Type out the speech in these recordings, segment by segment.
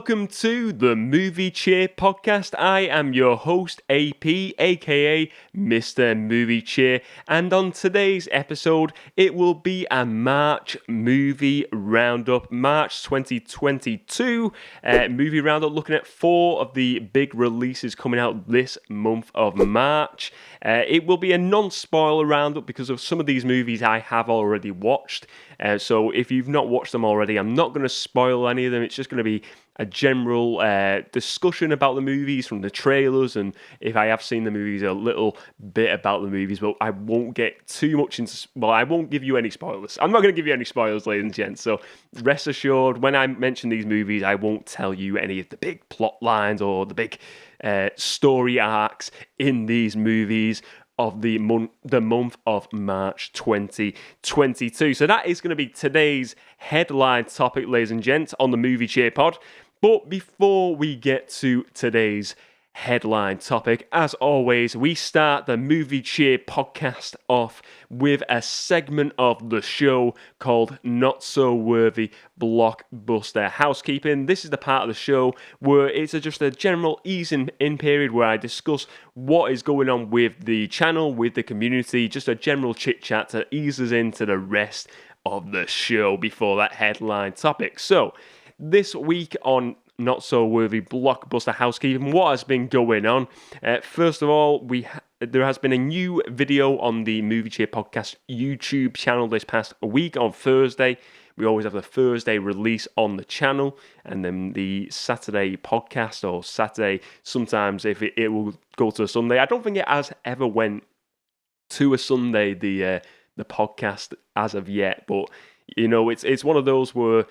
welcome to the Movie Cheer podcast. I am your host, AP, aka Mr. Movie Cheer, and on today's episode, it will be a March movie roundup, March 2022 movie roundup, looking at 4 of the big releases coming out this month of March. It will be a non-spoiler roundup because of some of these movies I have already watched. So if you've not watched them already, I'm not going to spoil any of them. It's just going to be a general discussion about the movies from the trailers, and if I have seen the movies, a little bit about the movies, but I won't get too much into... Well, I won't give you any spoilers. I'm not going to give you any spoilers, ladies and gents, so rest assured, when I mention these movies, I won't tell you any of the big plot lines or the big story arcs in these movies of the month of March 2022. So that is going to be today's headline topic, ladies and gents, on the Movie Cheer Pod. But before we get to today's headline topic, as always, we start the Movie Cheer podcast off with a segment of the show called Not So Worthy Blockbuster Housekeeping. This is the part of the show where it's just a general easing in period where I discuss what is going on with the channel, with the community, just a general chit chat to ease us into the rest of the show before that headline topic. So, this week on Not So Worthy Blockbuster Housekeeping, what has been going on? First of all, there has been a new video on the Movie Cheer Podcast YouTube channel this past week on Thursday. We always have the Thursday release on the channel, and then the Saturday podcast, or Saturday, sometimes if it will go to a Sunday. I don't think it has ever went to a Sunday, the podcast, as of yet, but, you know, it's one of those where,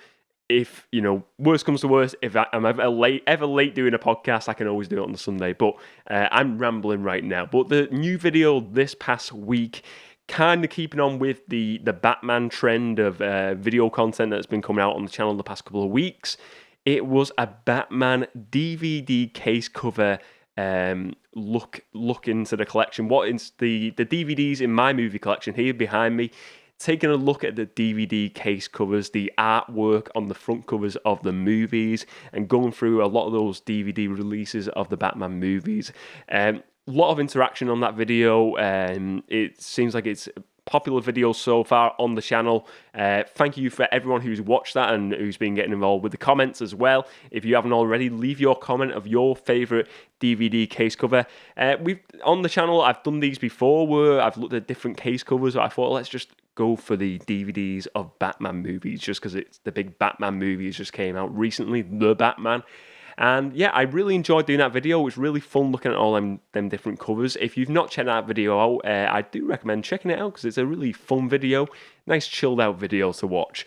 if, you know, worst comes to worst, if I'm ever late doing a podcast, I can always do it on the Sunday. But I'm rambling right now. But the new video this past week, kind of keeping on with the Batman trend of video content that's been coming out on the channel the past couple of weeks. It was a Batman DVD case cover look into the collection. What is the DVDs in my movie collection here behind me? Taking a look at the DVD case covers, the artwork on the front covers of the movies, and going through a lot of those DVD releases of the Batman movies. A lot of interaction on that video. It seems like it's a popular video so far on the channel. Thank you for everyone who's watched that and who's been getting involved with the comments as well. If you haven't already, leave your comment of your favourite DVD case cover. On the channel, I've done these before where I've looked at different case covers. I thought, let's just go for the DVDs of Batman movies, just because it's the big Batman movies just came out recently, The Batman. And yeah, I really enjoyed doing that video. It was really fun looking at all them different covers. If you've not checked that video out, I do recommend checking it out because it's a really fun video. Nice chilled out video to watch.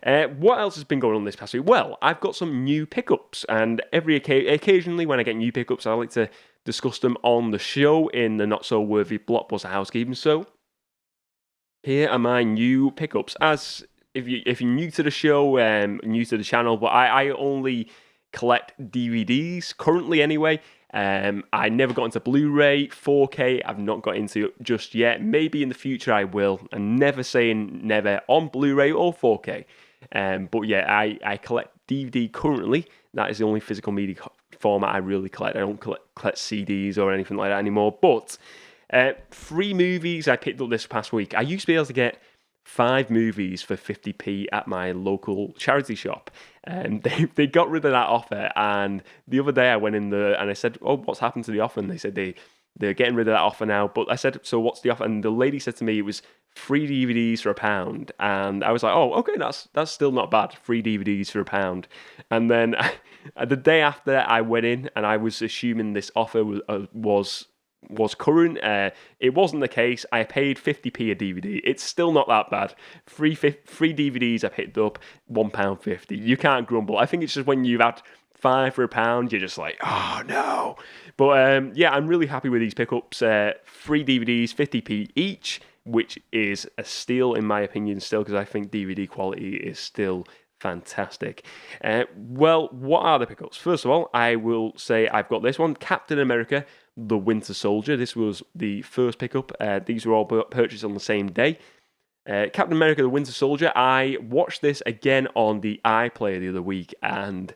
What else has been going on this past week? Well, I've got some new pickups, and occasionally when I get new pickups, I like to discuss them on the show in the Not So Worthy Blockbuster Housekeeping. So here are my new pickups. As if you're new to the show, new to the channel, but I only collect DVDs currently anyway. I never got into Blu-ray, 4K. I've not got into it just yet. Maybe in the future I will. I'm never saying never on Blu-ray or 4K. But yeah, I collect DVD currently. That is the only physical media format I really collect. I don't collect CDs or anything like that anymore. But 3 movies I picked up this past week. I used to be able to get 5 movies for 50p at my local charity shop, and they got rid of that offer. And the other day I went in there and I said, "Oh, what's happened to the offer?" And they said they're getting rid of that offer now. But I said, "So what's the offer?" And the lady said to me it was 3 DVDs for £1, and I was like, "Oh, okay, that's still not bad. 3 DVDs for £1." And then the day after I went in, and I was assuming this offer was current. It wasn't the case. I paid 50p a DVD. It's still not that bad. 3 DVDs I picked up, £1.50. You can't grumble. I think it's just when you've had 5 for £1, you're just like, oh no. But yeah, I'm really happy with these pickups. 3 DVDs, 50p each, which is a steal in my opinion still, because I think DVD quality is still fantastic. Well, what are the pickups? First of all, I will say I've got this one, Captain America, The Winter Soldier. This was the first pickup. These were all purchased on the same day. Captain America, The Winter Soldier, I watched this again on the iPlayer the other week, and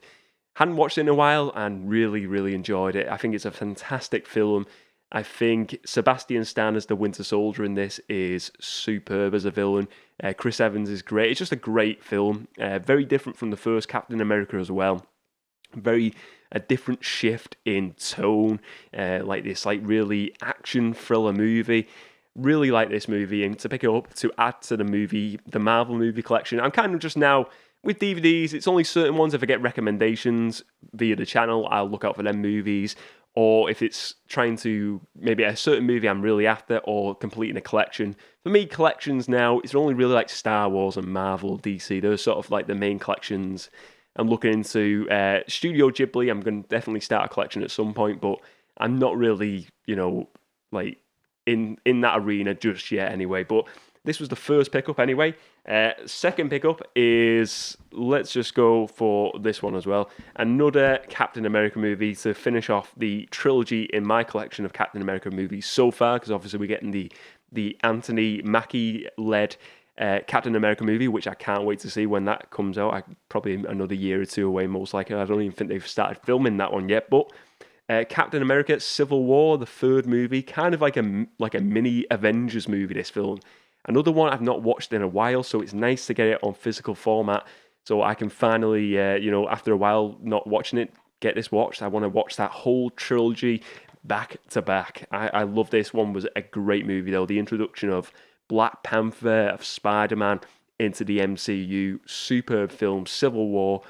Hadn't watched it in a while and really, really enjoyed it. I think it's a fantastic film. I think Sebastian Stan as the Winter Soldier in this is superb as a villain. Chris Evans is great. It's just a great film. Very different from the first Captain America as well. Very a different shift in tone, like this like really action thriller movie. Really like this movie, and to pick it up to add to the Marvel movie collection. I'm kind of just now with DVDs. It's only certain ones. If I get recommendations via the channel, I'll look out for them movies. Or if it's trying to maybe a certain movie I'm really after, or completing a collection. For me, collections now it's only really like Star Wars and Marvel, DC. Those sort of like the main collections. I'm looking into Studio Ghibli. I'm going to definitely start a collection at some point, but I'm not really, like in that arena just yet anyway. But this was the first pickup anyway. Second pickup is, let's just go for this one as well. Another Captain America movie to finish off the trilogy in my collection of Captain America movies so far, because obviously we're getting the Anthony Mackie-led Captain America movie, which I can't wait to see when that comes out. Probably another year or two away, most likely. I don't even think they've started filming that one yet. But Captain America: Civil War, the third movie, kind of like a mini Avengers movie. This film, another one I've not watched in a while, so it's nice to get it on physical format, so I can finally, after a while not watching it, get this watched. I want to watch that whole trilogy back to back. I love this one. Was a great movie though. The introduction of Black Panther, of Spider-Man into the MCU. Superb film. Civil War.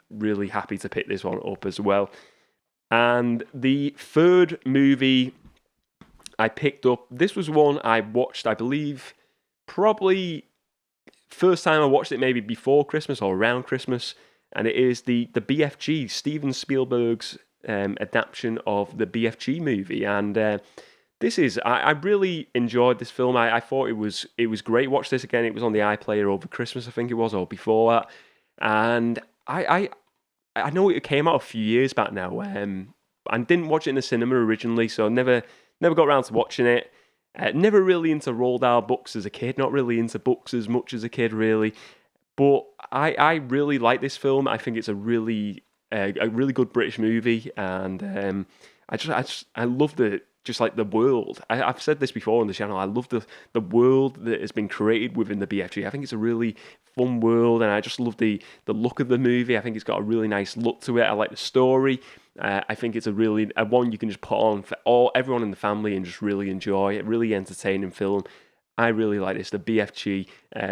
Really happy to pick this one up as well. And the third movie I picked up, this was one I watched, I believe, probably first time I watched it maybe before Christmas or around Christmas, and it is the BFG, Steven Spielberg's adaptation of the BFG movie. And this is, I really enjoyed this film. I thought it was great. Watched this again. It was on the iPlayer over Christmas, I think it was, or before that. And I know it came out a few years back now. I didn't watch it in the cinema originally, so I never got around to watching it. Never really into Roald Dahl books as a kid. Not really into books as much as a kid, really. But I really like this film. I think it's a really good British movie, and I love the world. I've said this before on the channel. I love the world that has been created within the BFG. I think it's a really fun world, and I just love the look of the movie. I think it's got a really nice look to it. I like the story. I think it's a one you can just put on for everyone in the family and just really enjoy. A really entertaining film. I really like this. The BFG,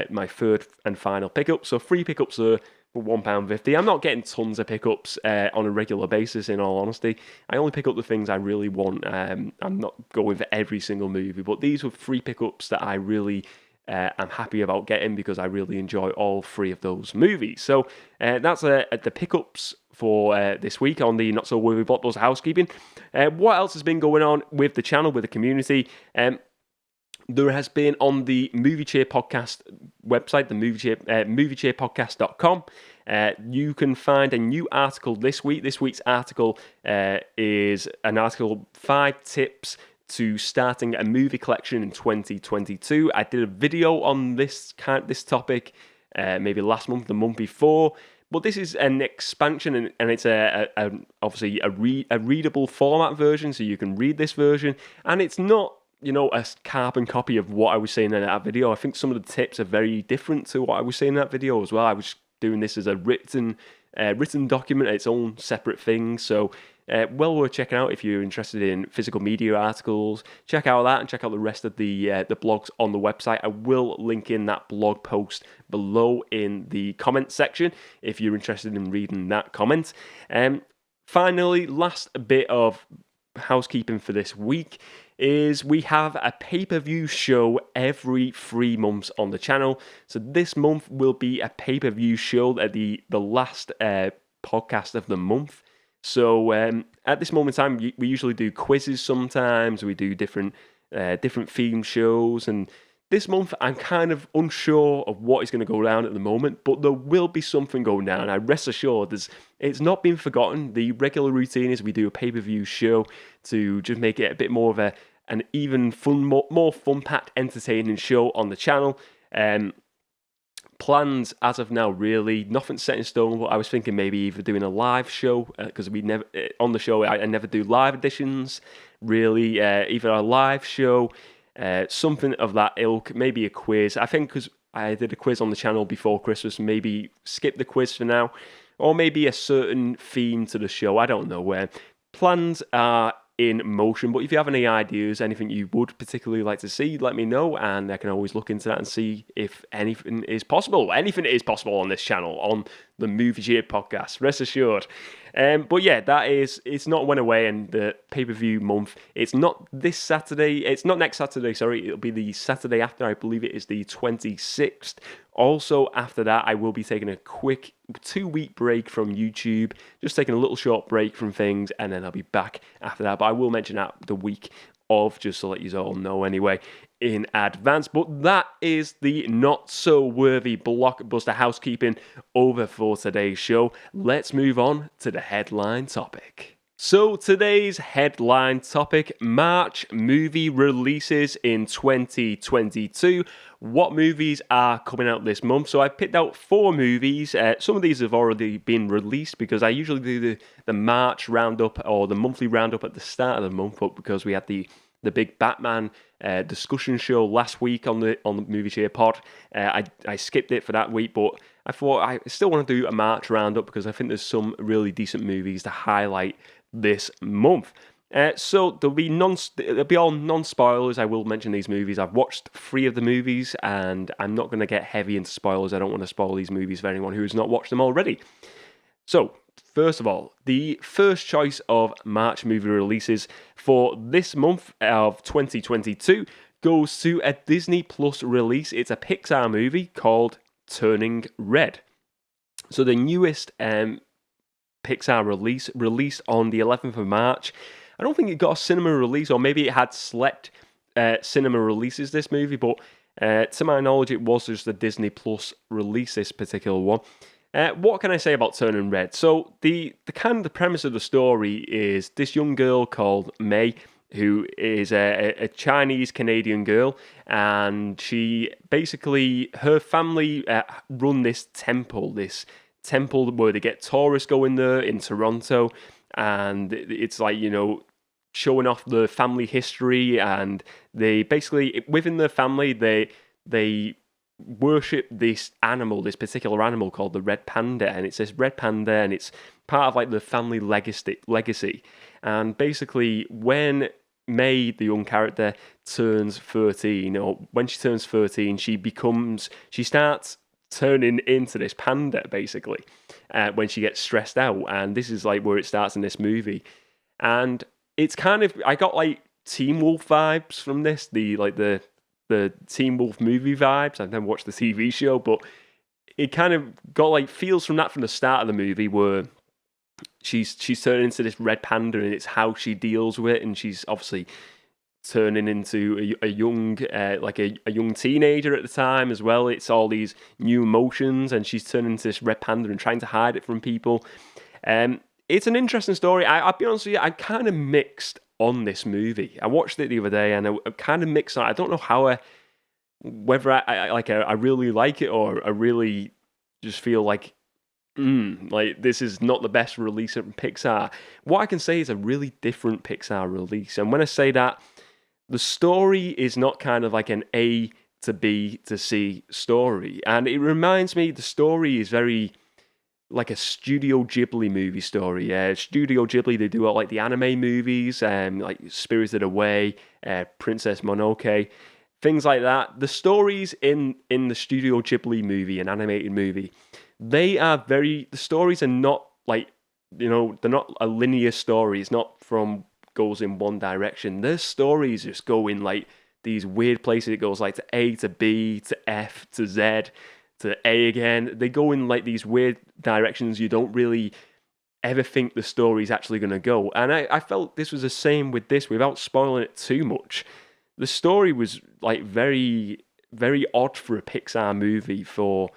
my third and final pickup. So 3 pickups there for £1.50. I'm not getting tons of pickups on a regular basis, in all honesty. I only pick up the things I really want. I'm not going for every single movie, but these were 3 pickups that I really am happy about getting because I really enjoy all 3 of those movies. So that's the pickups for this week on the Not So Worthy Blockbuster Housekeeping. What else has been going on with the channel, with the community? There has been on the Movie Cheer podcast website, the moviecheerpodcast.com. You can find a new article this week. This week's article is an article, 5 tips to starting a movie collection in 2022. I did a video on this topic maybe last month, the month before. But this is an expansion, and it's obviously a readable format version, so you can read this version. And it's not, a carbon copy of what I was saying in that video. I think some of the tips are very different to what I was saying in that video as well. I was doing this as a written document, its own separate thing. So well worth checking out if you're interested in physical media articles. Check out that and check out the rest of the blogs on the website. I will link in that blog post below in the comment section if you're interested in reading that comment. Finally, last bit of housekeeping for this week is we have a pay-per-view show every 3 months on the channel. So this month will be a pay-per-view show at the last podcast of the month. So at this moment in time, we usually do quizzes sometimes. We do different theme shows. And this month, I'm kind of unsure of what is going to go down at the moment. But there will be something going down. I rest assured, it's not been forgotten. The regular routine is we do a pay-per-view show to just make it a bit more of an even fun, more fun-packed, entertaining show on the channel. plans as of now, really nothing's set in stone. But I was thinking maybe either doing a live show, because we never on the show I never do live editions. Really, either a live show, something of that ilk, maybe a quiz. I think because I did a quiz on the channel before Christmas, maybe skip the quiz for now, or maybe a certain theme to the show. I don't know where. Plans are in motion, but if you have any ideas, anything you would particularly like to see, let me know, and I can always look into that and see if anything is possible. Anything is possible on this channel, on the Movie Cheer podcast, rest assured. But yeah, it's not went away, and the pay-per-view month, it's not this Saturday, it's not next Saturday, sorry, it'll be the Saturday after, I believe it is the 26th. Also, after that, I will be taking a quick 2-week break from YouTube, just taking a little short break from things, and then I'll be back after that. But I will mention that the week of, just to let you all know anyway, in advance. But that is the not-so-worthy Blockbuster housekeeping over for today's show. Let's move on to the headline topic. So today's headline topic, March movie releases in 2022. What movies are coming out this month? So I picked out 4 movies. Some of these have already been released because I usually do the March roundup or the monthly roundup at the start of the month, but because we had the big Batman discussion show last week on the Movie Cheer pod, I skipped it for that week, but I thought I still want to do a March roundup because I think there's some really decent movies to highlight this month. So there'll be all non-spoilers. I will mention these movies. I've watched 3 of the movies, and I'm not going to get heavy into spoilers. I don't want to spoil these movies for anyone who has not watched them already. So, first of all, the first choice of March movie releases for this month of 2022 goes to a Disney Plus release. It's a Pixar movie called Turning Red. So the newest Pixar release, released on the 11th of March. I don't think it got a cinema release, or maybe it had select cinema releases, this movie, but to my knowledge, it was just a Disney Plus release, this particular one. What can I say about Turning Red? So the premise of the story is this young girl called May, who is a Chinese-Canadian girl, and she basically, her family run this temple where they get tourists going there in Toronto, and it's like, showing off the family history, and they basically, within their family, they worship this particular animal called the red panda, and it's this red panda, and it's part of like the family legacy. And basically, when May, the young character, turns 13, or when she turns 13, she starts turning into this panda, basically, when she gets stressed out. And this is like where it starts in this movie. And it's kind of, I got like Teen Wolf vibes from this, the Teen Wolf movie vibes. I've never watched the TV show, but it kind of got like feels from that from the start of the movie, where she's turning into this red panda, and it's how she deals with it, and she's obviously turning into a young teenager at the time as well. It's all these new emotions, and she's turning into this red panda and trying to hide it from people. It's an interesting story. I'll be honest with you, I'm kind of mixed on this movie. I watched it the other day, and I'm kind of mixed on it. I don't know whether I really like it, or I really just feel like this is not the best release of Pixar. What I can say is a really different Pixar release, and when I say that, the story is not kind of like an A to B to C story, and it reminds me, the story is very like a Studio Ghibli movie story. Studio Ghibli, they do like the anime movies, like Spirited Away, Princess Mononoke, things like that. The stories in the Studio Ghibli movie, an animated movie, the stories are not like, they're not a linear story. It's not goes in one direction. Their stories just go in like these weird places. It goes like to A to B to F to Z to A again. They go in like these weird directions you don't really ever think the story's actually going to go. And I felt this was the same with this, without spoiling it too much. The story was like very, very odd for a Pixar movie for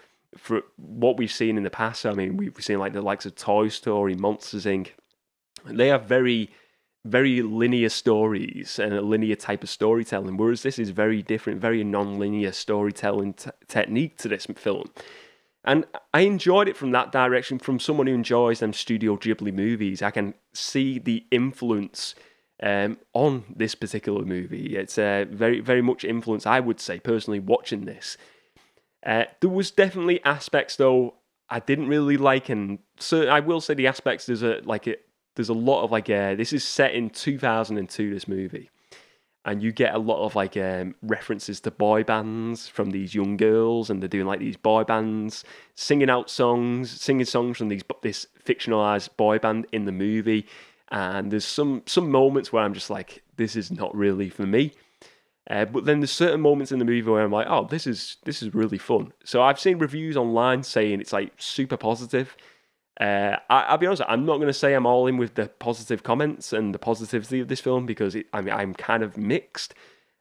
what we've seen in the past. I mean, we've seen like the likes of Toy Story, Monsters Inc. They have very, very linear stories and a linear type of storytelling, whereas this is very different, very non-linear storytelling technique to this film. And I enjoyed it from that direction. From someone who enjoys them Studio Ghibli movies, I can see the influence on this particular movie. It's very, very much influence, I would say, personally, watching this. There was definitely aspects, though, I didn't really like, and so I will say the aspects, there's a lot of, this is set in 2002, this movie. And you get a lot of references to boy bands from these young girls, and they're doing like these boy bands, singing songs from this fictionalized boy band in the movie. And there's some moments where I'm just like, this is not really for me. But then there's certain moments in the movie where I'm like, oh, this is really fun. So I've seen reviews online saying it's like super positive. I'll be honest, I'm not going to say I'm all in with the positive comments and the positivity of this film, because I'm kind of mixed.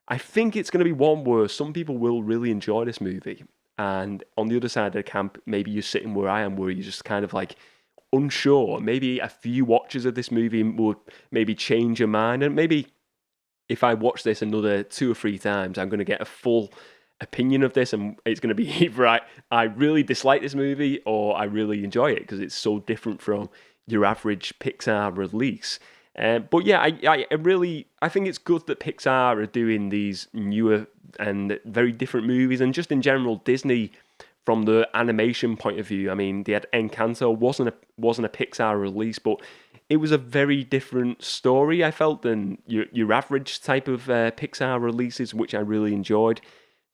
I think it's going to be one where some people will really enjoy this movie, and on the other side of the camp, maybe you're sitting where I am, where you're just kind of like unsure. Maybe a few watches of this movie would maybe change your mind, and maybe if I watch this another 2 or 3 times, I'm going to get a full opinion of this, and it's going to be either I really dislike this movie or I really enjoy it, because it's so different from your average Pixar release. But yeah, I think it's good that Pixar are doing these newer and very different movies, and just in general Disney from the animation point of view. I mean, they had Encanto, wasn't a Pixar release, but it was a very different story, I felt, than your average type of Pixar releases, which I really enjoyed.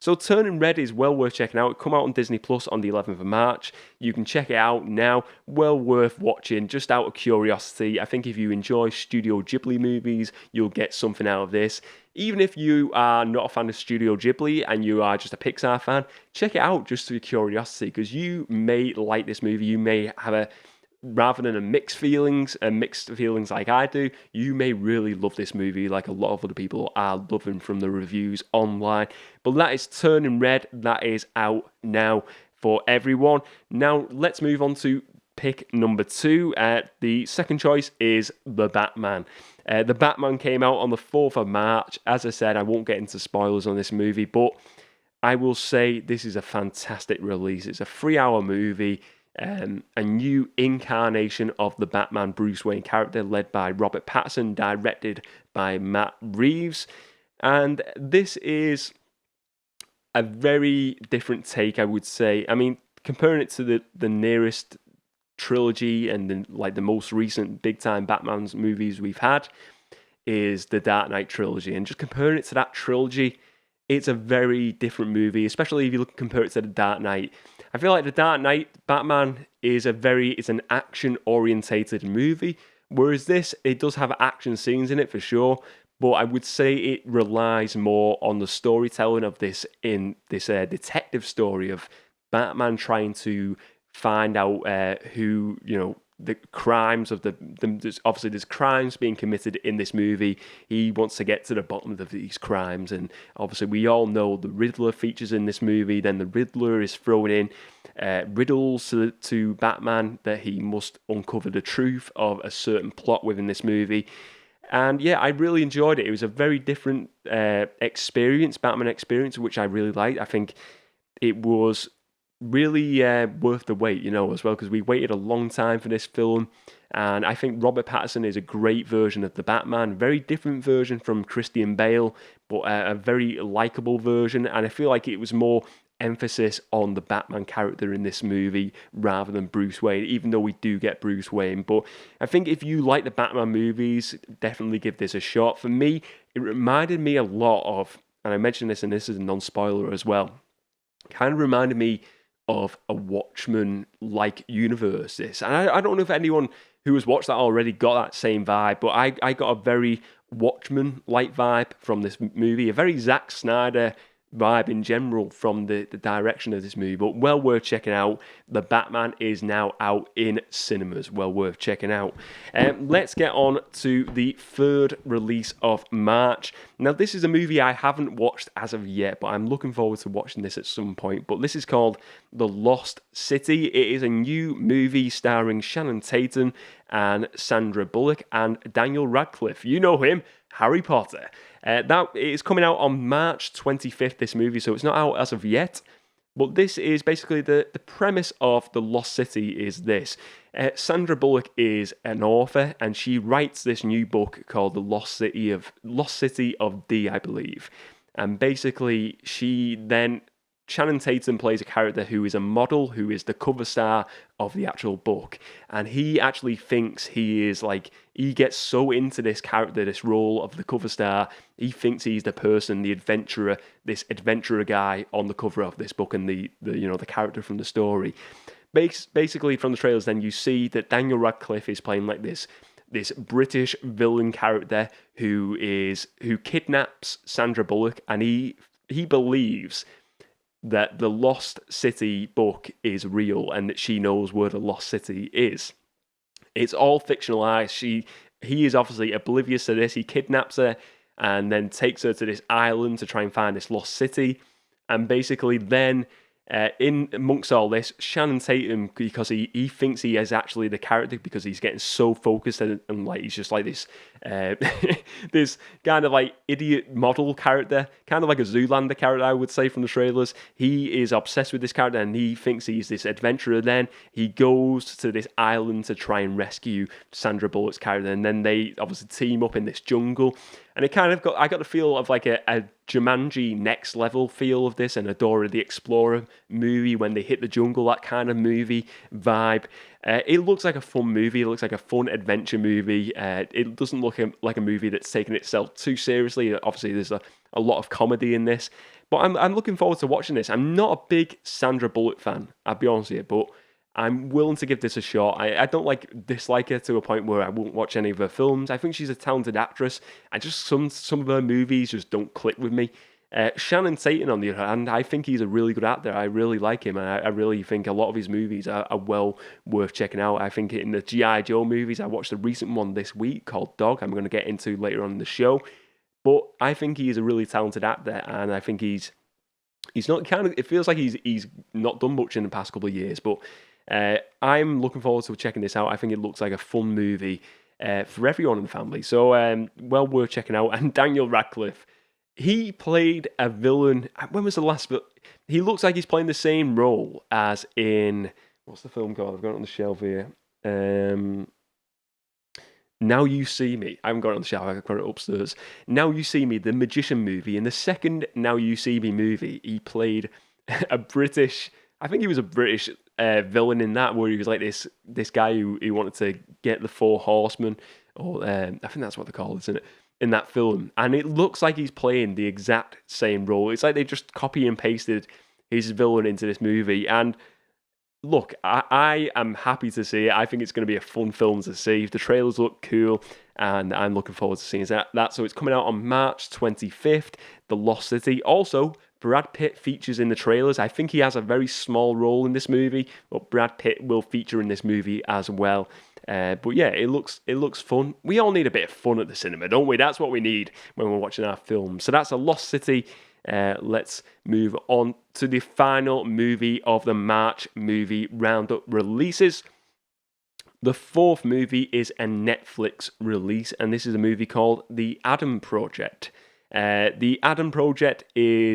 So Turning Red is well worth checking out. It come out on Disney Plus on the 11th of March. You can check it out now. Well worth watching, just out of curiosity. I think if you enjoy Studio Ghibli movies, you'll get something out of this. Even if you are not a fan of Studio Ghibli and you are just a Pixar fan, check it out just for curiosity, because you may like this movie. You may have rather than mixed feelings like I do, you may really love this movie like a lot of other people are loving from the reviews online. But that is Turning Red. That is out now for everyone. Now let's move on to pick number 2. The second choice is The Batman. The Batman came out on the 4th of March. As I said, I won't get into spoilers on this movie, but I will say this is a fantastic release. It's a 3-hour movie. A new incarnation of the Batman Bruce Wayne character, led by Robert Pattinson, directed by Matt Reeves. And this is a very different take, I would say. I mean, comparing it to the nearest trilogy and the most recent big time Batman's movies we've had is the Dark Knight trilogy. And just comparing it to that trilogy, it's a very different movie, especially if you compare it to the Dark Knight. I feel like the Dark Knight Batman is it's an action-orientated movie, whereas this, it does have action scenes in it for sure, but I would say it relies more on the storytelling of this detective story of Batman trying to find out who, the crimes of there's crimes being committed in this movie. He wants to get to the bottom of these crimes, and obviously we all know the Riddler features in this movie. Then the Riddler is throwing in riddles to Batman that he must uncover the truth of a certain plot within this movie. And yeah, I really enjoyed it. It was a very different Batman experience, which I really liked. I think it was really worth the wait, as well, because we waited a long time for this film, and I think Robert Pattinson is a great version of the Batman, very different version from Christian Bale, but a very likable version, and I feel like it was more emphasis on the Batman character in this movie rather than Bruce Wayne, even though we do get Bruce Wayne. But I think if you like the Batman movies, definitely give this a shot. For me, it reminded me a lot of, and I mentioned this, and this is a non-spoiler as well, kind of reminded me of a Watchmen-like universe. This, and I don't know if anyone who has watched that already got that same vibe, but I got a very Watchmen-like vibe from this movie, a very Zack Snyder vibe in general from the direction of this movie, but well worth checking out. The Batman is now out in cinemas. Well worth checking out. Let's get on to the third release of March. Now, this is a movie I haven't watched as of yet, but I'm looking forward to watching this at some point. But this is called The Lost City. It is a new movie starring Shannon Tatum and Sandra Bullock and Daniel Radcliffe. You know him, Harry Potter. That is coming out on March 25th, this movie, so it's not out as of yet. But this is basically the premise of The Lost City is this. Sandra Bullock is an author, and she writes this new book called The Lost City of D, I believe. And basically, Shannon Tatum plays a character who is a model, who is the cover star of the actual book. And he actually thinks he gets so into this character, this role of the cover star, he thinks he's the person, this adventurer guy on the cover of this book and the character from the story. Basically, from the trailers, then you see that Daniel Radcliffe is playing like this British villain character who kidnaps Sandra Bullock, and he believes that the Lost City book is real and that she knows where the Lost City is. It's all fictionalized. He is obviously oblivious to this. He kidnaps her and then takes her to this island to try and find this Lost City. And basically then, in amongst all this, Shannon Tatum, because he thinks he is actually the character because he's getting so focused and like he's just like this this kind of like idiot model character, kind of like a Zoolander character, I would say, from the trailers. He is obsessed with this character and he thinks he's this adventurer. Then he goes to this island to try and rescue Sandra Bullock's character, and then they obviously team up in this jungle. And it kind of I got the feel of like a Jumanji next level feel of this, and a Dora the Explorer movie when they hit the jungle, that kind of movie vibe. It looks like a fun movie. It looks like a fun adventure movie. It doesn't look like a movie that's taking itself too seriously. Obviously, there's a lot of comedy in this. But I'm looking forward to watching this. I'm not a big Sandra Bullock fan, I'll be honest with you, but I'm willing to give this a shot. I don't dislike her to a point where I won't watch any of her films. I think she's a talented actress. Some of her movies just don't click with me. Shannon Tatum, on the other hand, I think he's a really good actor. I really like him, and I really think a lot of his movies are well worth checking out. I think in the G.I. Joe movies, I watched a recent one this week called Dog, I'm going to get into later on in the show. But I think he is a really talented actor, and I think he's not it feels like he's not done much in the past couple of years, but I'm looking forward to checking this out. I think it looks like a fun movie for everyone in the family. So, well worth checking out. And Daniel Radcliffe, he played a villain. When was the last? He looks like he's playing the same role as in, what's the film called? I've got it on the shelf here. Now You See Me. I haven't got it on the shelf. I've got it upstairs. Now You See Me, the Magician movie. In the second Now You See Me movie, he played a British. I think he was a British villain in that, where he was like this guy who wanted to get the Four Horsemen, or I think that's what they're called, isn't it? In that film, and it looks like he's playing the exact same role. It's like they just copy and pasted his villain into this movie. And look, I am happy to see it. I think it's going to be a fun film to see. The trailers look cool, and I'm looking forward to seeing that. So it's coming out on March 25th, The Lost City. Also, Brad Pitt features in the trailers. I think he has a very small role in this movie, but Brad Pitt will feature in this movie as well. But yeah, it looks fun. We all need a bit of fun at the cinema, don't we? That's what we need when we're watching our films. So that's A Lost City. Let's move on to the final movie of the March movie roundup releases. The fourth movie is a Netflix release, and this is a movie called The Adam Project. The Adam Project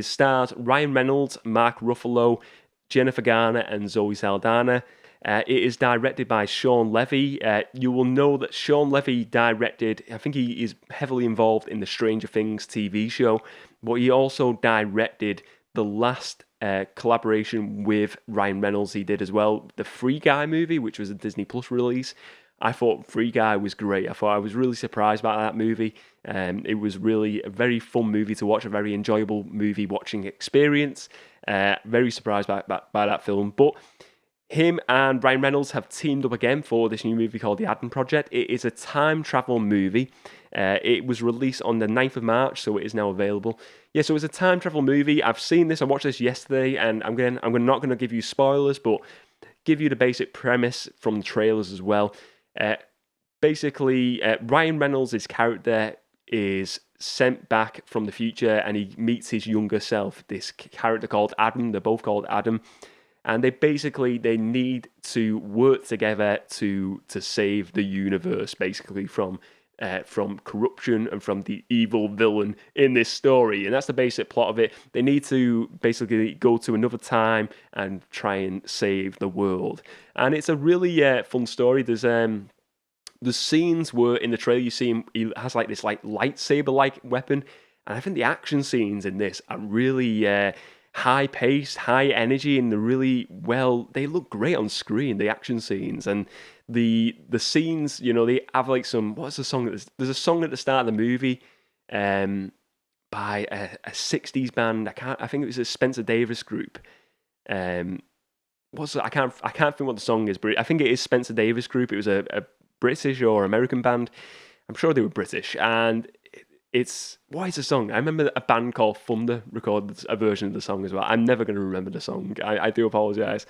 stars Ryan Reynolds, Mark Ruffalo, Jennifer Garner, and Zoe Saldana. It is directed by Sean Levy. You will know that Sean Levy directed, I think he is heavily involved in the Stranger Things TV show, but he also directed the last collaboration with Ryan Reynolds he did as well, the Free Guy movie, which was a Disney Plus release. I thought Free Guy was great. I was really surprised by that movie. It was really a very fun movie to watch, a very enjoyable movie watching experience. Very surprised by that film. But Him and Ryan Reynolds have teamed up again for this new movie called The Adam Project. It is a time travel movie. It was released on the 9th of March, so it is now available. Yeah, so it's a time travel movie. I've seen this. I watched this yesterday, and I'm not going to give you spoilers, but give you the basic premise from the trailers as well. Uh, Basically, Ryan Reynolds' character is sent back from the future, and he meets his younger self, this character called Adam. They're both called Adam, and they need to work together to save the universe, basically from corruption and from the evil villain in this story. And that's the basic plot of it. They need to basically go to another time and try and save the world. And it's a really fun story. There's the scenes where in the trailer you see him, he has like this like lightsaber like weapon, and I think the action scenes in this are really high paced, high energy, and they're really well. They look great on screen. The action scenes and the scenes, they have like some. What's the song? There's a song at the start of the movie, by a '60s band. I think it was a Spencer Davis group. I can't think what the song is, but I think it is Spencer Davis group. It was a British or American band. I'm sure they were British, and what is the song? I remember a band called Thunder recorded a version of the song as well. I'm never going to remember the song. I do apologise,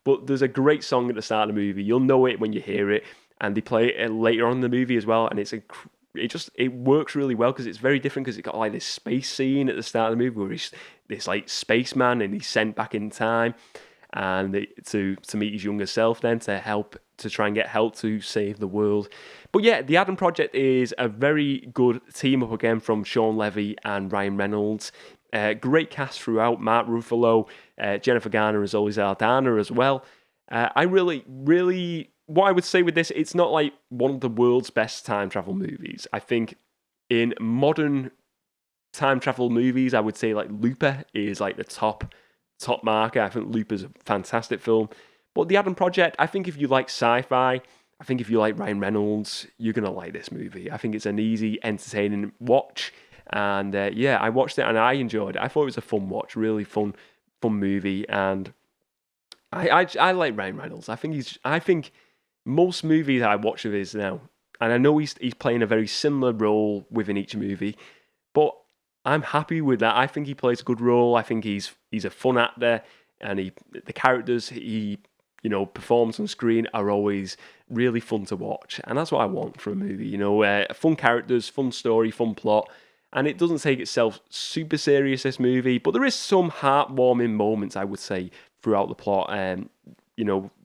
but there's a great song at the start of the movie. You'll know it when you hear it, and they play it later on in the movie as well. And it works really well because it's very different because it's got like this space scene at the start of the movie where he's this like spaceman and he's sent back in time and to meet his younger self then to try and get help to save the world. But yeah, the Adam Project is a very good team up again from Shawn Levy and Ryan Reynolds. Great cast throughout. Mark Ruffalo, Jennifer Garner as always, Aldana as well. I really, what I would say with this, it's not like one of the world's best time travel movies. I think in modern time travel movies, I would say like Looper is like the top marker. I think Looper's a fantastic film. But The Adam Project, I think if you like sci-fi, I think if you like Ryan Reynolds, you're going to like this movie. I think it's an easy, entertaining watch. And I watched it and I enjoyed it. I thought it was a fun watch, really fun movie. And I like Ryan Reynolds. I think most movies I watch of his now, and I know he's playing a very similar role within each movie, but I'm happy with that. I think he plays a good role. I think he's a fun actor, and the characters he performs on screen are always really fun to watch, and that's what I want from a movie. Fun characters, fun story, fun plot, and it doesn't take itself super serious. This movie, but there is some heartwarming moments, I would say, throughout the plot.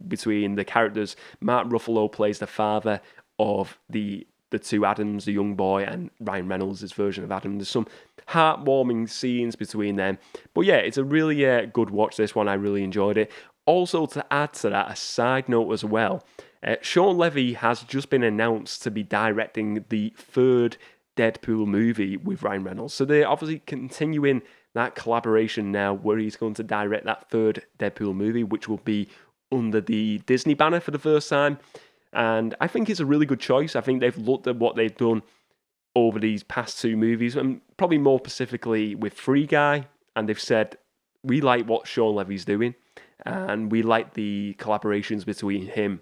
Between the characters, Mark Ruffalo plays the father of the two Adams, the young boy, and Ryan Reynolds' version of Adam. There's some heartwarming scenes between them. But yeah, it's a really good watch, this one. I really enjoyed it. Also, to add to that, a side note as well, Shawn Levy has just been announced to be directing the third Deadpool movie with Ryan Reynolds. So they're obviously continuing that collaboration now where he's going to direct that third Deadpool movie, which will be under the Disney banner for the first time. And I think it's a really good choice. I think they've looked at what they've done over these past two movies, and probably more specifically with Free Guy, and they've said, we like what Shawn Levy's doing, and we like the collaborations between him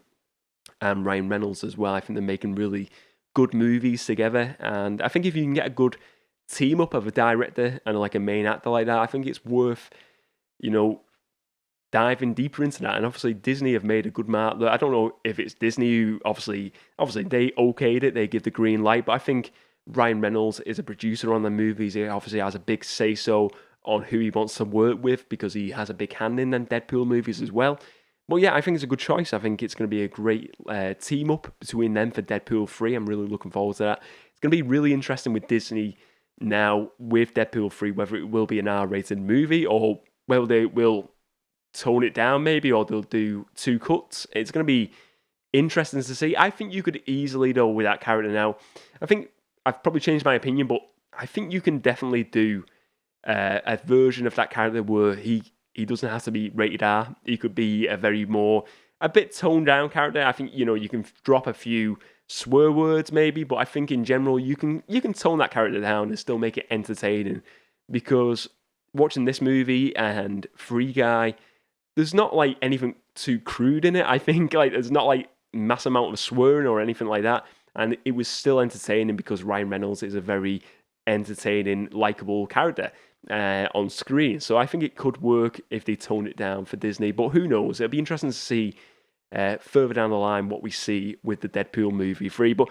and Ryan Reynolds as well. I think they're making really good movies together, and I think if you can get a good team up of a director and like a main actor like that, I think it's worth, diving deeper into that. And obviously Disney have made a good mark. I don't know if it's Disney who obviously they okayed it, they give the green light, but I think Ryan Reynolds is a producer on the movies. He obviously has a big say-so on who he wants to work with because he has a big hand in them Deadpool movies as well. But yeah, I think it's a good choice. I think it's going to be a great team up between them for Deadpool 3. I'm really looking forward to that. It's going to be really interesting with Disney now with Deadpool 3, whether it will be an R-rated movie or whether they will tone it down maybe, or they'll do two cuts. It's going to be interesting to see. I think you could easily, though, with that character now, I think I've probably changed my opinion, but I think you can definitely do a version of that character where he doesn't have to be rated R. He could be a bit toned down character. I think, you can drop a few swear words maybe, but I think in general you can tone that character down and still make it entertaining, because watching this movie and Free Guy, there's not like anything too crude in it. I think like there's not like mass amount of swearing or anything like that, and it was still entertaining because Ryan Reynolds is a very entertaining, likable character on screen. So I think it could work if they tone it down for Disney. But who knows? It'll be interesting to see further down the line what we see with the Deadpool movie 3. But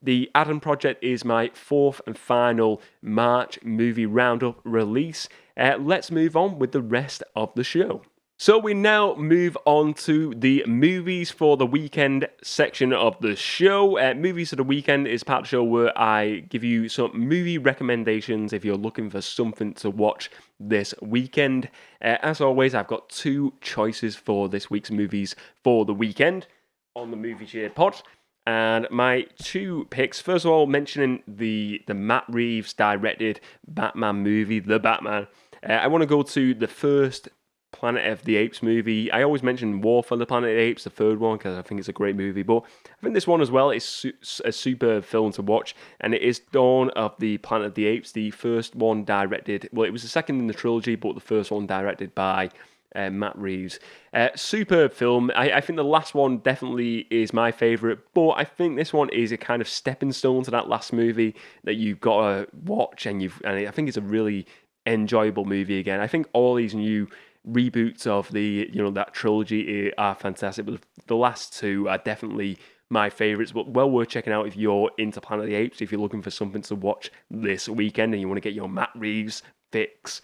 the Adam Project is my fourth and final March movie roundup release. Let's move on with the rest of the show. So we now move on to the movies for the weekend section of the show. Movies for the weekend is part of the show where I give you some movie recommendations if you're looking for something to watch this weekend. As always, I've got two choices for this week's movies for the weekend on the Movie Cheer pod. And my two picks, first of all, mentioning the Matt Reeves directed Batman movie, The Batman. I want to go to the first Planet of the Apes movie. I always mention War for the Planet of the Apes, the third one, because I think it's a great movie. But I think this one as well is a super film to watch. And it is Dawn of the Planet of the Apes, the first one directed. Well, it was the second in the trilogy, but the first one directed by Matt Reeves. Superb film. I think the last one definitely is my favourite, but I think this one is a kind of stepping stone to that last movie that you've got to watch, and I think it's a really enjoyable movie again. I think all these new reboots of the that trilogy are fantastic, but the last two are definitely my favourites, but well worth checking out if you're into Planet of the Apes, if you're looking for something to watch this weekend and you want to get your Matt Reeves fix.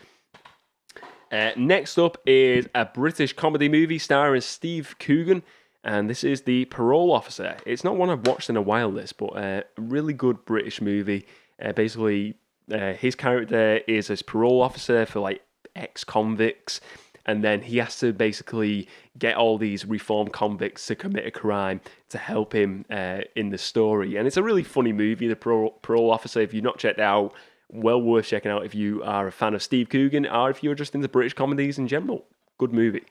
Next up is a British comedy movie starring Steve Coogan, and this is The Parole Officer. It's not one I've watched in a while, but a really good British movie. Basically, his character is a parole officer for like ex-convicts, and then he has to basically get all these reformed convicts to commit a crime to help him in the story. And it's a really funny movie, The Parole Officer. If you've not checked it out, well worth checking out if you are a fan of Steve Coogan or if you're just into British comedies in general. Good movie.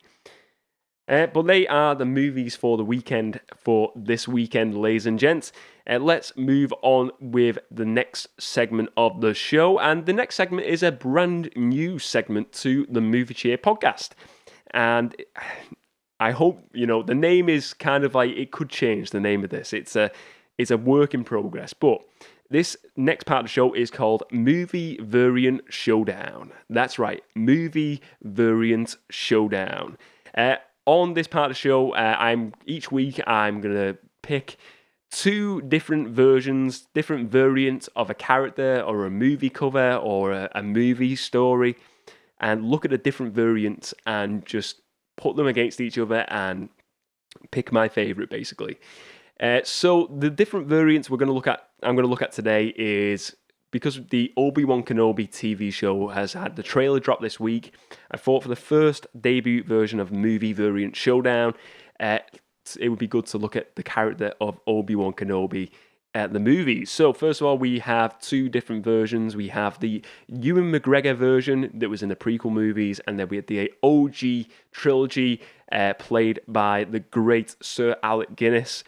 But they are the movies for the weekend for this weekend, ladies and gents. Let's move on with the next segment of the show. And the next segment is a brand new segment to the Movie Cheer podcast. And I hope, the name is kind of like, it could change the name of this. It's a work in progress. But this next part of the show is called Movie Variant Showdown. That's right, Movie Variant Showdown. On this part of the show, each week I'm going to pick two different versions, different variants of a character or a movie cover or a movie story, and look at the different variants and just put them against each other and pick my favourite, basically. So the different variants I'm going to look at today is, because the Obi-Wan Kenobi TV show has had the trailer drop this week, I thought for the first debut version of Movie Variant Showdown, it would be good to look at the character of Obi-Wan Kenobi at the movies. So first of all, we have two different versions. We have the Ewan McGregor version that was in the prequel movies, and then we had the OG trilogy played by the great Sir Alec Guinness.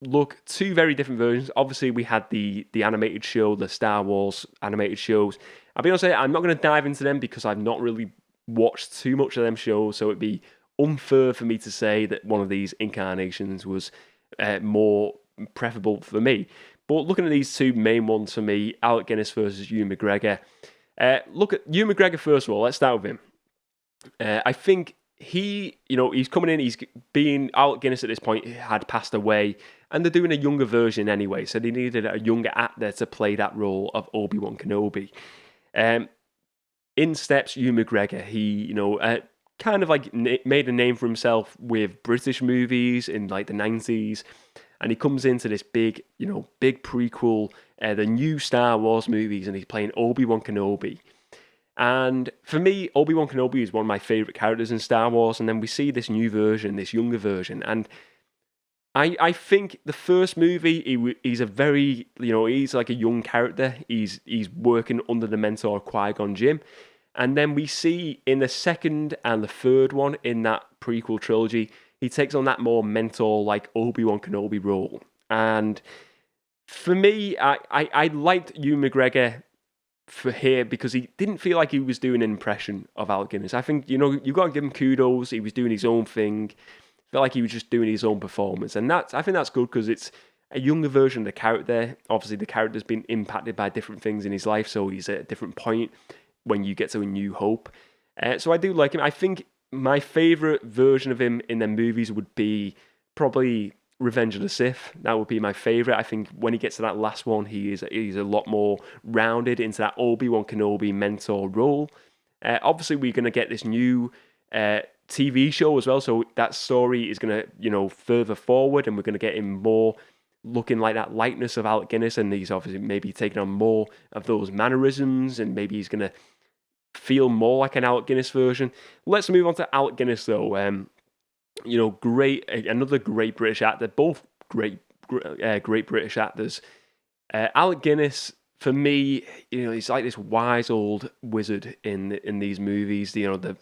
Look, two very different versions. Obviously, we had the animated show, the Star Wars animated shows. I'll be honest, I'm not going to dive into them because I've not really watched too much of them shows, so it'd be unfair for me to say that one of these incarnations was more preferable for me. But looking at these two main ones for me, Alec Guinness versus Ewan McGregor. Look at Ewan McGregor first of all. Let's start with him. I think he's coming in, Alec Guinness at this point had passed away, and they're doing a younger version anyway, so they needed a younger actor to play that role of Obi-Wan Kenobi. In steps Ewan McGregor. He, kind of like made a name for himself with British movies in like the 90s, and he comes into this big prequel, the new Star Wars movies, and he's playing Obi-Wan Kenobi. And for me, Obi-Wan Kenobi is one of my favourite characters in Star Wars, and then we see this new version, this younger version, and I think the first movie, he's a very, he's like a young character. He's working under the mentor of Qui-Gon Jinn. And then we see in the second and the third one in that prequel trilogy, he takes on that more mentor, like Obi-Wan Kenobi role. And for me, I liked Ewan McGregor for here because he didn't feel like he was doing an impression of Alec Guinness. I think, you've got to give him kudos. He was doing his own thing. Felt like he was just doing his own performance. And I think that's good because it's a younger version of the character. Obviously, the character's been impacted by different things in his life, so he's at a different point when you get to A New Hope. So I do like him. I think my favourite version of him in the movies would be probably Revenge of the Sith. That would be my favourite. I think when he gets to that last one, he's a lot more rounded into that Obi-Wan Kenobi mentor role. Obviously, we're going to get this new TV show as well, so that story is going to, further forward, and we're going to get him more looking like that likeness of Alec Guinness, and he's obviously maybe taking on more of those mannerisms, and maybe he's going to feel more like an Alec Guinness version. Let's move on to Alec Guinness, though. Another great British actor, both great British actors. Alec Guinness, for me, he's like this wise old wizard in these movies. The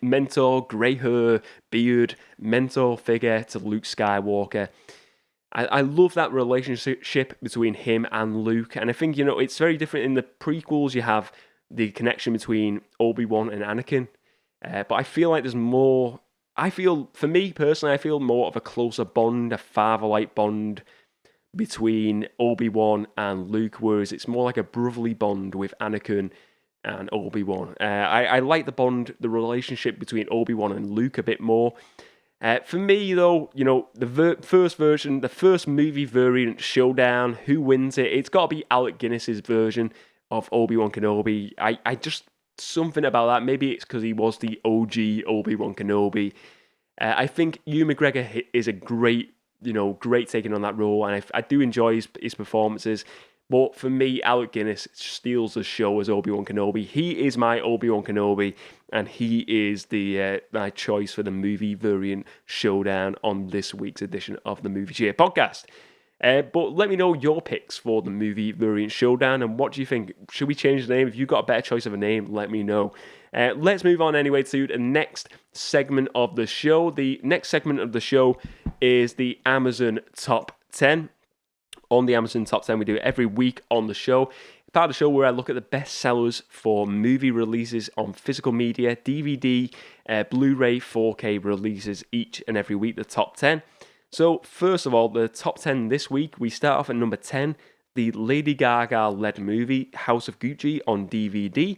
mentor, grey hair, beard, mentor figure to Luke Skywalker. I love that relationship between him and Luke, and I think it's very different in the prequels. You have the connection between Obi-Wan and Anakin, but I feel like there's more. For me personally, I feel more of a closer bond, a father-like bond between Obi-Wan and Luke, whereas it's more like a brotherly bond with Anakin and Obi-Wan. I like the relationship between Obi-Wan and Luke a bit more. For me, though, the first movie variant, Showdown, who wins it? It's got to be Alec Guinness's version of Obi-Wan Kenobi. I just, something about that, maybe it's because he was the OG Obi-Wan Kenobi. I think Ewan McGregor is a great taking on that role, and I do enjoy his performances. But for me, Alec Guinness steals the show as Obi-Wan Kenobi. He is my Obi-Wan Kenobi, and he is my choice for the movie variant Showdown on this week's edition of the Movie Cheer podcast. But let me know your picks for the movie variant Showdown, and what do you think? Should we change the name? If you've got a better choice of a name, let me know. Let's move on anyway to the next segment of the show. The next segment of the show is the Amazon Top 10. On the Amazon Top 10, we do it every week on the show. Part of the show where I look at the best sellers for movie releases on physical media, DVD, Blu-ray, 4K releases each and every week, the top 10. So first of all, the top 10 this week, we start off at number 10, the Lady Gaga-led movie House of Gucci on DVD.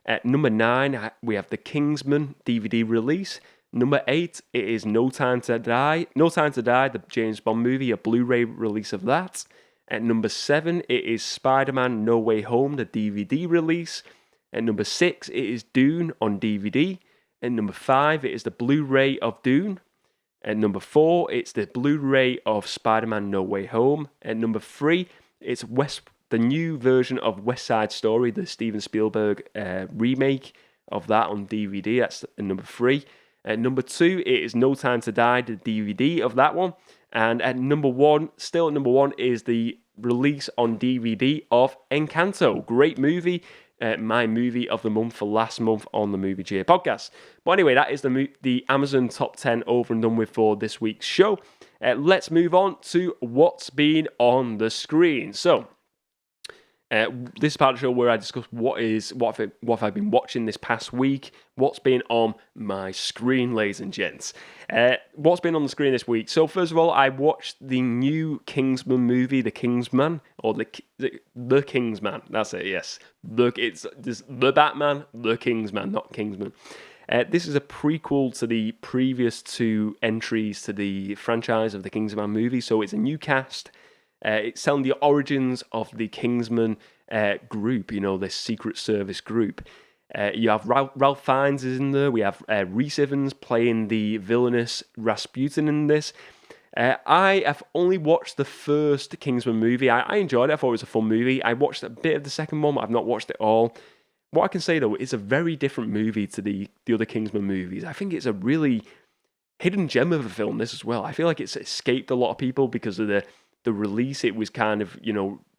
At number 9, we have The Kingsman DVD release. Number 8, it is No Time to Die, the James Bond movie, a Blu-ray release of that. At number 7, it is Spider-Man No Way Home, the DVD release. At number 6, it is Dune on DVD. At number 5, it is the Blu-ray of Dune. At number 4, it's the Blu-ray of Spider-Man No Way Home. At number 3, it's the new version of West Side Story, the Steven Spielberg remake of that on DVD. That's at number 3. At number 2, it is No Time to Die, the DVD of that one. And at number 1, still at number 1, is the release on DVD of Encanto. Great movie. My movie of the month for last month on the Movie Cheer podcast. But anyway, that is the Amazon Top 10 over and done with for this week's show. Let's move on to what's been on the screen. So, this is part of the show where I discuss what I've been watching this past week, what's been on my screen, ladies and gents. What's been on the screen this week? So first of all, I watched the new Kingsman movie, The Kingsman, or the Kingsman. That's it. Yes, it's the Batman, The Kingsman, not Kingsman. This is a prequel to the previous 2 entries to the franchise of the Kingsman movie, so it's a new cast. It's telling the origins of the Kingsman group, this Secret Service group. You have Ralph Fiennes is in there. We have Rhys Ifans playing the villainous Rasputin in this. I have only watched the first Kingsman movie. I enjoyed it. I thought it was a fun movie. I watched a bit of the second one, but I've not watched it all. What I can say, though, it's a very different movie to the other Kingsman movies. I think it's a really hidden gem of a film, this as well. I feel like it's escaped a lot of people because of the release. It was kind of,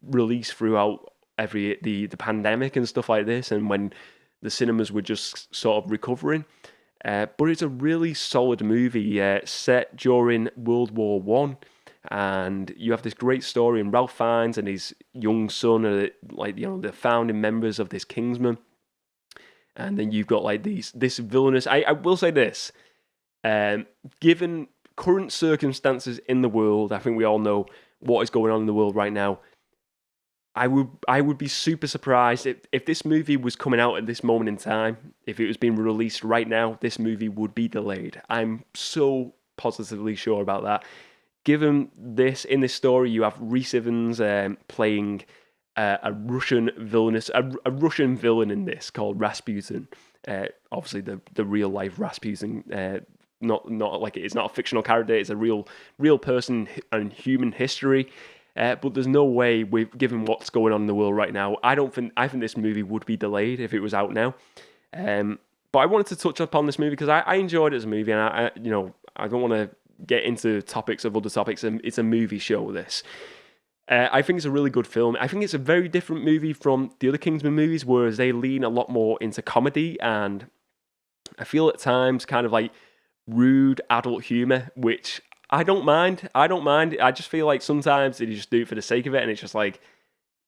released throughout the pandemic and stuff like this, and when the cinemas were just sort of recovering. But it's a really solid movie set during World War One. and you have this great story, and Ralph Fiennes and his young son are like, you know, the founding members of this Kingsman. And then you've got like this villainous. I will say this, given current circumstances in the world, I think we all know what is going on in the world right now. I would be super surprised if this movie was coming out at this moment in time. If it was being released right now, this movie would be delayed. I'm so positively sure about that. Given this, in this story, you have Rhys Ifans playing a Russian villainous, a Russian villain in this called Rasputin. Obviously, the real life Rasputin. Not like it's not a fictional character. It's a real person and human history. But there's no way, given what's going on in the world right now, I think this movie would be delayed if it was out now. But I wanted to touch upon this movie because I enjoyed it as a movie, and I don't want to get into topics of other topics. It's a movie show, this. I think it's a really good film. I think it's a very different movie from the other Kingsman movies, whereas they lean a lot more into comedy, and I feel at times kind of like rude adult humor, which I don't mind. I just feel like sometimes they just do it for the sake of it, and it's just like,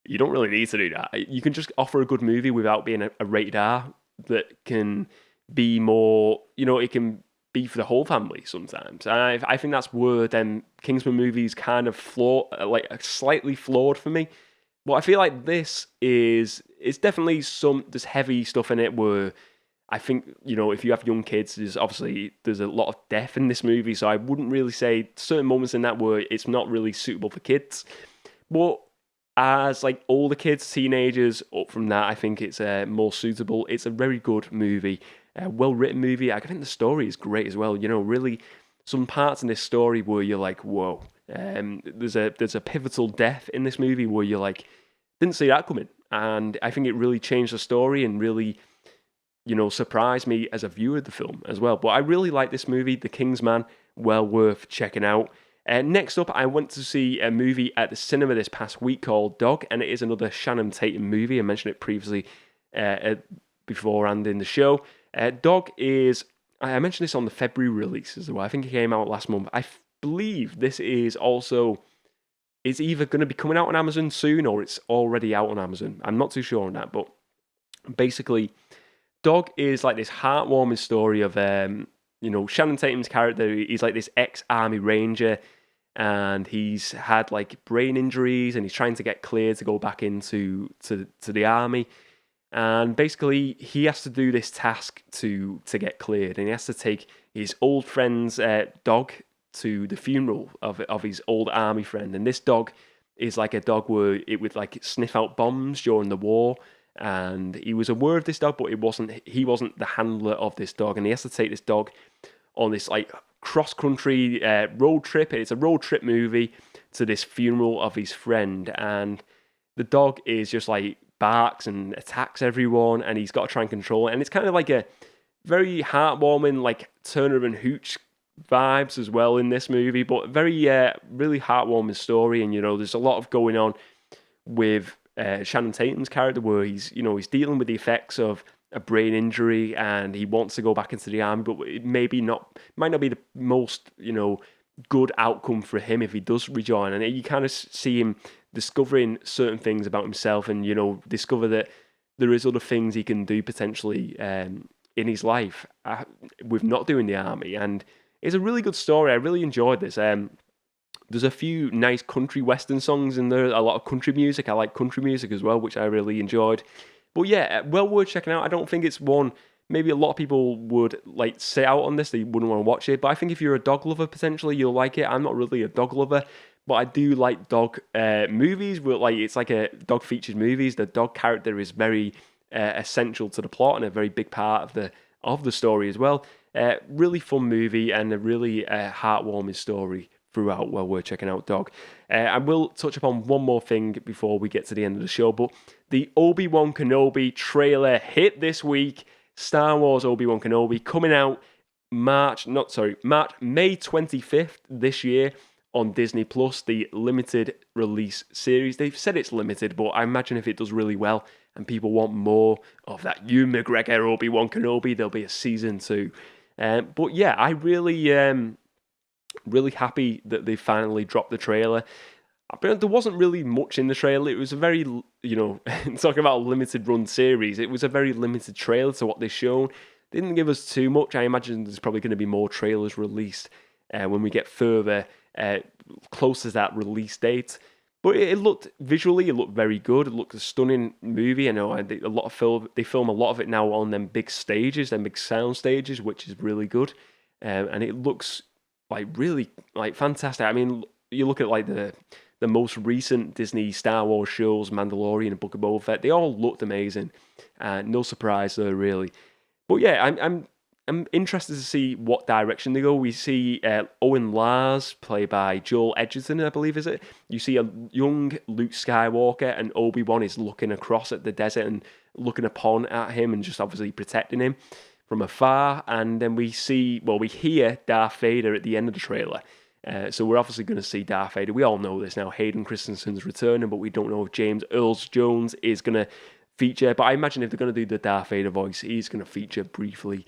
you don't really need to do that. You can just offer a good movie without being a rated R that can be more, it can be for the whole family sometimes. And I think that's where them Kingsman movies kind of slightly flawed for me. But I feel like this it's definitely there's heavy stuff in it where I think, if you have young kids, there's a lot of death in this movie, so I wouldn't really say certain moments in that where it's not really suitable for kids. But as like older kids, teenagers, up from that, I think it's more suitable. It's a very good movie, a well-written movie. I think the story is great as well. Really, some parts in this story where you're like, whoa. There's a pivotal death in this movie where you're like, didn't see that coming. And I think it really changed the story and really, surprised me as a viewer of the film as well. But I really like this movie, The Kingsman, well worth checking out. Next up, I went to see a movie at the cinema this past week called Dog, and it is another Channing Tatum movie. I mentioned it previously beforehand in the show. Dog is, I mentioned this on the February release as well. I think it came out last month. I believe this is also, it's either going to be coming out on Amazon soon or it's already out on Amazon. I'm not too sure on that, but basically, Dog is like this heartwarming story of, Channing Tatum's character. He's like this ex-army ranger, and he's had like brain injuries, and he's trying to get cleared to go back into to the army. And basically, he has to do this task to get cleared, and he has to take his old friend's dog to the funeral of his old army friend. And this dog is like a dog where it would like sniff out bombs during the war. And he was aware of this dog, but he wasn't the handler of this dog, and he has to take this dog on this like cross-country road trip. It's a road trip movie to this funeral of his friend, and the dog is just like barks and attacks everyone, and he's got to try and control it. And it's kind of like a very heartwarming, like Turner and Hooch vibes as well in this movie, but very really heartwarming story. And there's a lot of going on with Channing Tatum's character, where he's dealing with the effects of a brain injury, and he wants to go back into the army, but it might not be the most good outcome for him if he does rejoin. And you kind of see him discovering certain things about himself, and discover that there is other things he can do potentially in his life with not doing the army. And it's a really good story. I really enjoyed this. There's a few nice country western songs in there, a lot of country music. I like country music as well, which I really enjoyed. But yeah, well worth checking out. I don't think it's one, maybe a lot of people would like say out on this, they wouldn't want to watch it. But I think if you're a dog lover, potentially you'll like it. I'm not really a dog lover, but I do like dog movies. Where like it's like a dog featured movies. The dog character is very essential to the plot and a very big part of the story as well. Really fun movie and a really heartwarming story throughout. Well, we're checking out Dog. I will touch upon one more thing before we get to the end of the show, but the Obi-Wan Kenobi trailer hit this week. Star Wars Obi-Wan Kenobi coming out May 25th this year on Disney Plus, the limited release series. They've said it's limited, but I imagine if it does really well and people want more of that Ewan McGregor Obi-Wan Kenobi, there'll be a season 2. But yeah, I really Really happy that they finally dropped the trailer. But there wasn't really much in the trailer. It was a very, talking about a limited run series, it was a very limited trailer to what they've shown. They didn't give us too much. I imagine there's probably going to be more trailers released when we get further close to that release date. But it looked visually, it looked very good. It looked a stunning movie. I know they film a lot of it now on them big stages, them big sound stages, which is really good. And it looks like really like fantastic. I mean, you look at like the most recent Disney Star Wars shows, Mandalorian and Book of Boba Fett, they all looked amazing. No surprise there, really. But yeah, I'm interested to see what direction they go. We see Owen Lars, played by Joel Edgerton, I believe, is it? You see a young Luke Skywalker, and Obi-Wan is looking across at the desert and looking upon at him and just obviously protecting him from afar. And then we hear Darth Vader at the end of the trailer. So we're obviously going to see Darth Vader. We all know this now. Hayden Christensen's returning, but we don't know if James Earl Jones is going to feature. But I imagine if they're going to do the Darth Vader voice, he's going to feature briefly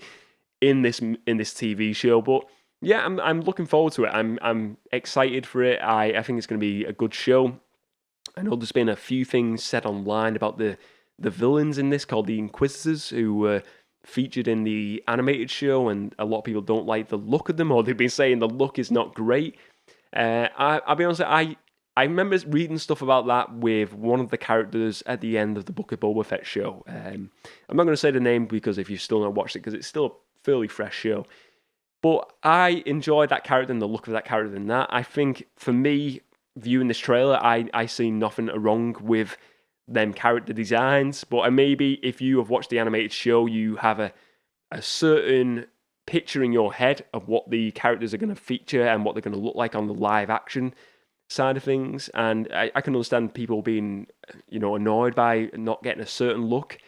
in this TV show. But yeah, I'm looking forward to it. I'm excited for it. I think it's going to be a good show. I know there's been a few things said online about the villains in this, called the Inquisitors, who were featured in the animated show, and a lot of people don't like the look of them, or they've been saying the look is not great. I'll be honest, I remember reading stuff about that with one of the characters at the end of the Book of Boba Fett show. I'm not going to say the name because if you've still not watched it, because it's still a fairly fresh show. But I enjoyed that character and the look of that character in that. I think for me, viewing this trailer, I see nothing wrong with them character designs. But maybe if you have watched the animated show, you have a certain picture in your head of what the characters are going to feature and what they're going to look like on the live action side of things. And I can understand people being, annoyed by not getting a certain look.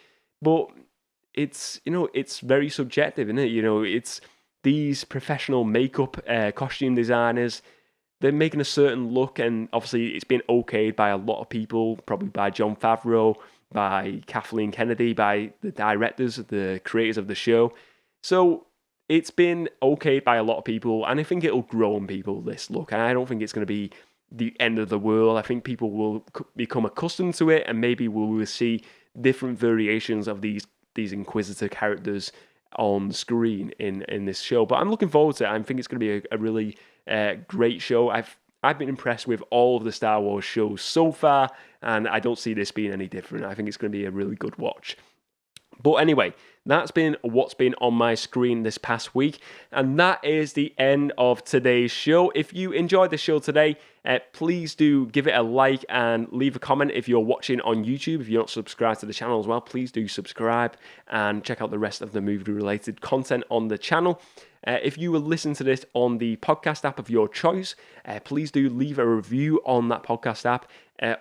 But it's very subjective, isn't it? It's these professional makeup costume designers. They're making a certain look, and obviously it's been okayed by a lot of people, probably by Jon Favreau, by Kathleen Kennedy, by the directors, the creators of the show. So it's been okayed by a lot of people, and I think it'll grow on people, this look. And I don't think it's going to be the end of the world. I think people will become accustomed to it, and maybe we will see different variations of these Inquisitor characters on screen in this show. But I'm looking forward to it. I think it's going to be a really great show. I've been impressed with all of the Star Wars shows so far, and I don't see this being any different. I think it's going to be a really good watch. But anyway, that's been what's been on my screen this past week, and that is the end of today's show. If you enjoyed the show today, please do give it a like and leave a comment. If you're watching on YouTube, if you're not subscribed to the channel as well, please do subscribe and check out the rest of the movie-related content on the channel. If you will listen to this on the podcast app of your choice, please do leave a review on that podcast app.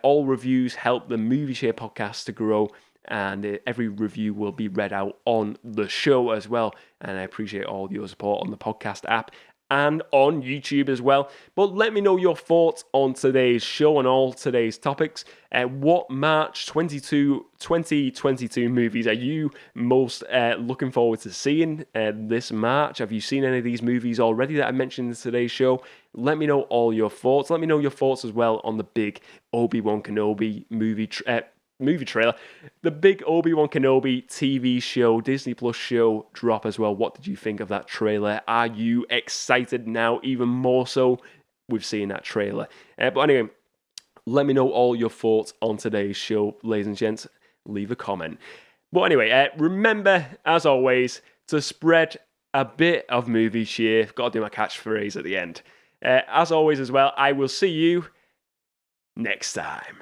All reviews help the Movie Share podcast to grow, and every review will be read out on the show as well. And I appreciate all your support on the podcast app and on YouTube as well. But let me know your thoughts on today's show and all today's topics. What March 2022 movies are you most looking forward to seeing this March? Have you seen any of these movies already that I mentioned in today's show? Let me know all your thoughts. Let me know your thoughts as well on the big Obi-Wan Kenobi movie trailer, the big Obi-Wan Kenobi TV show, Disney Plus show drop as well. What did you think of that trailer? Are you excited now, even more so with seeing that trailer? But anyway, let me know all your thoughts on today's show, ladies and gents. Leave a comment. But anyway, remember, as always, to spread a bit of movie cheer. Got to do my catchphrase at the end. As always as well, I will see you next time.